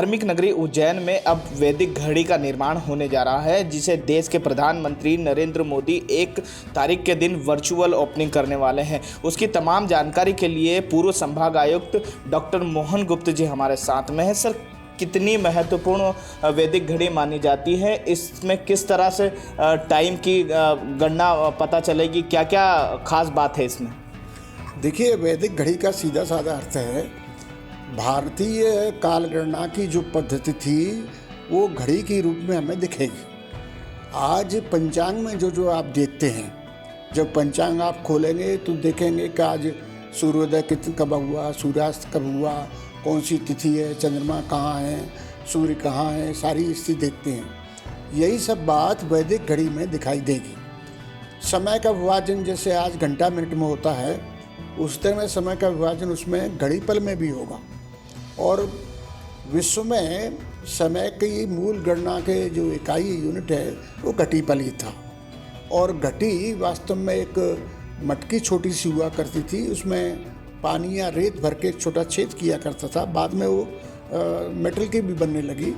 धार्मिक नगरी उज्जैन में अब वैदिक घड़ी का निर्माण होने जा रहा है, जिसे देश के प्रधानमंत्री नरेंद्र मोदी 1 तारीख के दिन वर्चुअल ओपनिंग करने वाले हैं। उसकी तमाम जानकारी के लिए पूर्व संभाग आयुक्त डॉक्टर मोहन गुप्त जी हमारे साथ में हैं। सर, कितनी महत्वपूर्ण वैदिक घड़ी मानी जाती है? इसमें किस तरह से टाइम की गणना पता चलेगी? क्या क्या खास बात है इसमें? देखिए, वैदिक घड़ी का सीधा साधा अर्थ है भारतीय कालगणना की जो पद्धति थी वो घड़ी के रूप में हमें दिखेगी। आज पंचांग में जो आप देखते हैं, जब पंचांग आप खोलेंगे तो देखेंगे कि आज सूर्योदय कब हुआ, सूर्यास्त कब हुआ, कौन सी तिथि है, चंद्रमा कहाँ है, सूर्य कहाँ है, सारी स्थिति देखते हैं। यही सब बात वैदिक घड़ी में दिखाई देगी। समय का विभाजन जैसे आज घंटा मिनट में होता है, उस तरह समय का विभाजन उसमें घड़ी पल में भी होगा। और विश्व में समय की मूल गणना के जो इकाई यूनिट है वो घटी पल ही था। और घटी वास्तव में एक मटकी छोटी सी हुआ करती थी, उसमें पानी या रेत भर के एक छोटा छेद किया करता था। बाद में वो मेटल की भी बनने लगी।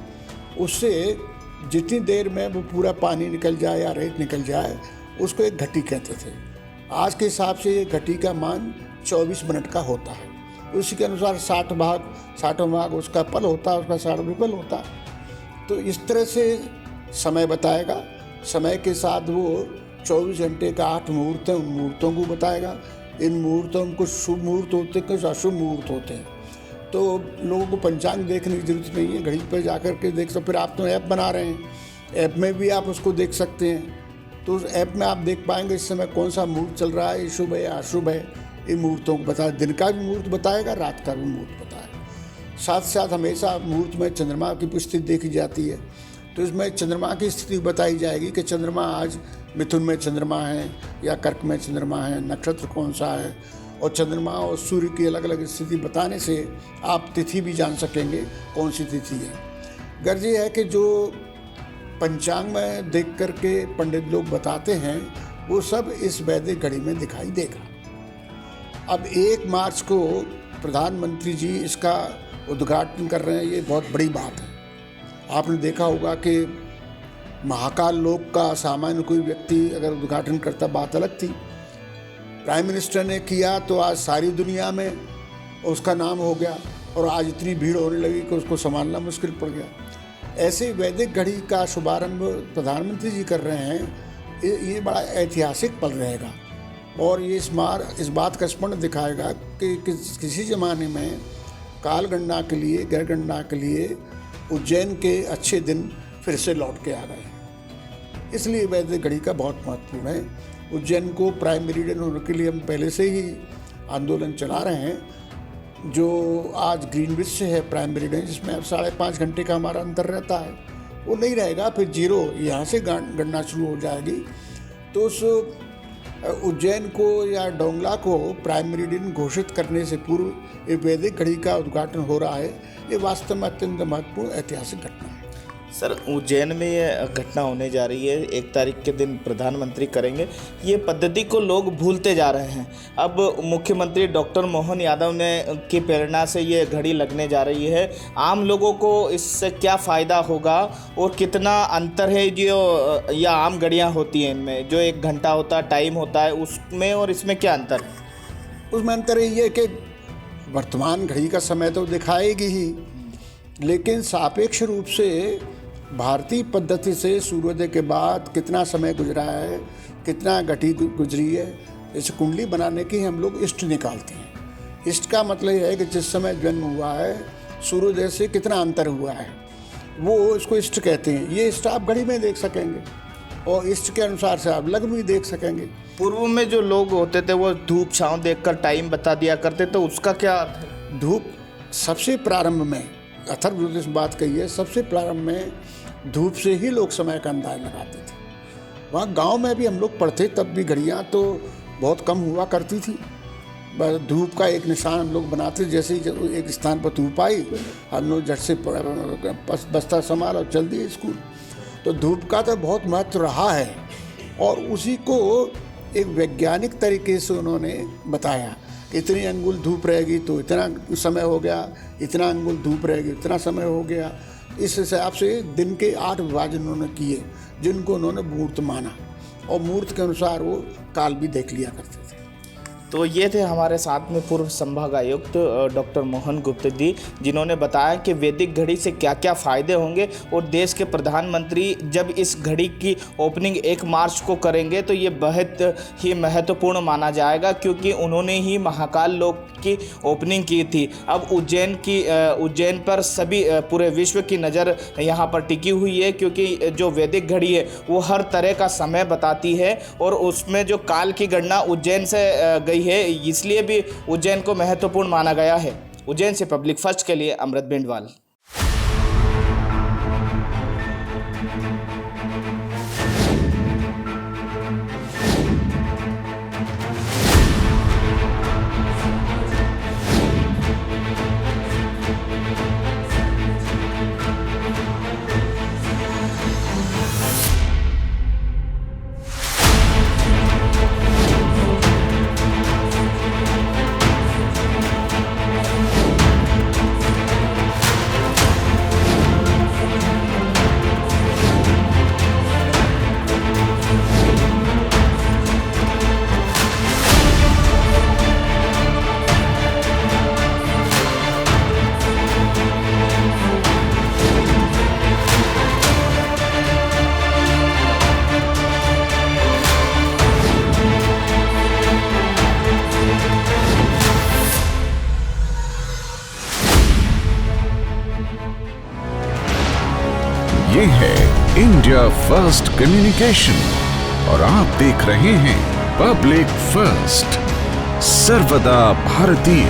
उससे जितनी देर में वो पूरा पानी निकल जाए या रेत निकल जाए उसको एक घटी कहते थे। आज के हिसाब से ये घटी का मान 24 मिनट का होता है। उसी के अनुसार 60 भाग उसका पल होता है, उसका 60 विपल होता है। तो इस तरह से समय बताएगा। समय के साथ वो 24 घंटे का 8 मुहूर्त हैं, उन मुहूर्तों को बताएगा। इन मुहूर्तों में कुछ शुभ मुहूर्त होते हैं, कुछ अशुभ मुहूर्त होते हैं। तो लोगों को पंचांग देखने की जरूरत नहीं है, घड़ी पर जाकर के देख सकते। फिर आप तो ऐप बना रहे हैं, ऐप में भी आप उसको देख सकते हैं। तो उस ऐप में आप देख पाएंगे इस समय कौन सा मुहूर्त चल रहा है, शुभ है या अशुभ है। इन मुहूर्तों को बताया, दिन का भी मुहूर्त बताएगा, रात का भी मुहूर्त बताएगा। साथ साथ हमेशा मुहूर्त में चंद्रमा की स्थिति देखी जाती है। तो इसमें चंद्रमा की स्थिति बताई जाएगी कि चंद्रमा आज मिथुन में चंद्रमा है या कर्क में चंद्रमा है, नक्षत्र कौन सा है। और चंद्रमा और सूर्य की अलग अलग स्थिति बताने से आप तिथि भी जान सकेंगे कौन सी तिथि है। गर्ज ये है कि जो पंचांग में देख करके पंडित लोग बताते हैं वो सब इस वैदिक घड़ी में दिखाई देगा। अब 1 मार्च को प्रधानमंत्री जी इसका उद्घाटन कर रहे हैं, ये बहुत बड़ी बात है। आपने देखा होगा कि महाकाल लोक का सामान्य कोई व्यक्ति अगर उद्घाटन करता बात अलग थी। प्राइम मिनिस्टर ने किया तो आज सारी दुनिया में उसका नाम हो गया और आज इतनी भीड़ होने लगी कि उसको संभालना मुश्किल पड़ गया। ऐसे वैदिक घड़ी का शुभारंभ प्रधानमंत्री जी कर रहे हैं। ये बड़ा ऐतिहासिक पल रहेगा और ये इस बात का स्मरण दिखाएगा कि किसी ज़माने में काल गणना के लिए, ग्रह गणना के लिए उज्जैन के अच्छे दिन फिर से लौट के आ गए। इसलिए वैदिक घड़ी का बहुत महत्वपूर्ण है। उज्जैन को प्राइम मेरिडियन होने के लिए हम पहले से ही आंदोलन चला रहे हैं। जो आज ग्रीनविच से है प्राइम मेरिडियन, जिसमें अब 5.5 घंटे का हमारा अंतर रहता है, वो नहीं रहेगा। फिर 0 यहाँ से गणना शुरू हो जाएगी। तो उस उज्जैन को या डोंगला को प्राइम मेरिडियन घोषित करने से पूर्व ये वैदिक घड़ी का उद्घाटन हो रहा है। ये वास्तव में अत्यंत महत्वपूर्ण ऐतिहासिक घटना है। सर, उज्जैन में ये घटना होने जा रही है, 1 तारीख के दिन प्रधानमंत्री करेंगे। ये पद्धति को लोग भूलते जा रहे हैं। अब मुख्यमंत्री डॉक्टर मोहन यादव ने की प्रेरणा से ये घड़ी लगने जा रही है। आम लोगों को इससे क्या फ़ायदा होगा और कितना अंतर है जो या आम घड़ियाँ होती हैं इनमें जो 1 घंटा होता है, टाइम होता है, उसमें और इसमें क्या अंतर है? उसमें अंतर ये है कि वर्तमान घड़ी का समय तो दिखाएगी ही, लेकिन सापेक्ष रूप से भारतीय पद्धति से सूर्योदय के बाद कितना समय गुजरा है, कितना घटी गुजरी है। जैसे कुंडली बनाने की हम लोग इष्ट निकालते हैं। इष्ट का मतलब है कि जिस समय जन्म हुआ है सूर्योदय से कितना अंतर हुआ है, वो इसको इष्ट कहते हैं। ये इष्ट आप घड़ी में देख सकेंगे और इष्ट के अनुसार से आप लग्न भी देख सकेंगे। पूर्व में जो लोग होते थे वो धूप छाँव देखकर टाइम बता दिया करते, तो उसका क्या अर्थ है? धूप सबसे प्रारंभ में, अथर्ववेद में बात कही है, सबसे प्रारंभ में धूप से ही लोग समय का अंदाज लगाते थे। वहाँ गांव में भी हम लोग पढ़ते तब भी घड़ियाँ तो बहुत कम हुआ करती थी। बस धूप का एक निशान हम लोग बनाते। जैसे ही एक स्थान पर धूप आई, हम लोग झट से बस्ता संभाल और चल दिए स्कूल। तो धूप का तो बहुत महत्व रहा है और उसी को एक वैज्ञानिक तरीके से उन्होंने बताया कि इतनी अंगुल धूप रहेगी तो इतना समय हो गया, इतना अंगुल धूप रहेगी इतना समय हो गया। इस हिसाब से दिन के 8 विभाजन उन्होंने किए, जिनको उन्होंने मुहूर्त माना और मुहूर्त के अनुसार वो काल भी देख लिया करते थे। तो ये थे हमारे साथ में पूर्व संभाग आयुक्त डॉक्टर मोहन गुप्ता जी, जिन्होंने बताया कि वैदिक घड़ी से क्या क्या फ़ायदे होंगे और देश के प्रधानमंत्री जब इस घड़ी की ओपनिंग 1 मार्च को करेंगे तो ये बहुत ही महत्वपूर्ण माना जाएगा, क्योंकि उन्होंने ही महाकाल लोक की ओपनिंग की थी। अब उज्जैन पर सभी पूरे विश्व की नज़र यहाँ पर टिकी हुई है, क्योंकि जो वैदिक घड़ी है वो हर तरह का समय बताती है और उसमें जो काल की गणना उज्जैन से गई है, इसलिए भी उज्जैन को महत्वपूर्ण माना गया है। उज्जैन से पब्लिक फर्स्ट के लिए अमृत बिंडवाल। ये है इंडिया फर्स्ट कम्युनिकेशन और आप देख रहे हैं पब्लिक फर्स्ट, सर्वदा भारतीय।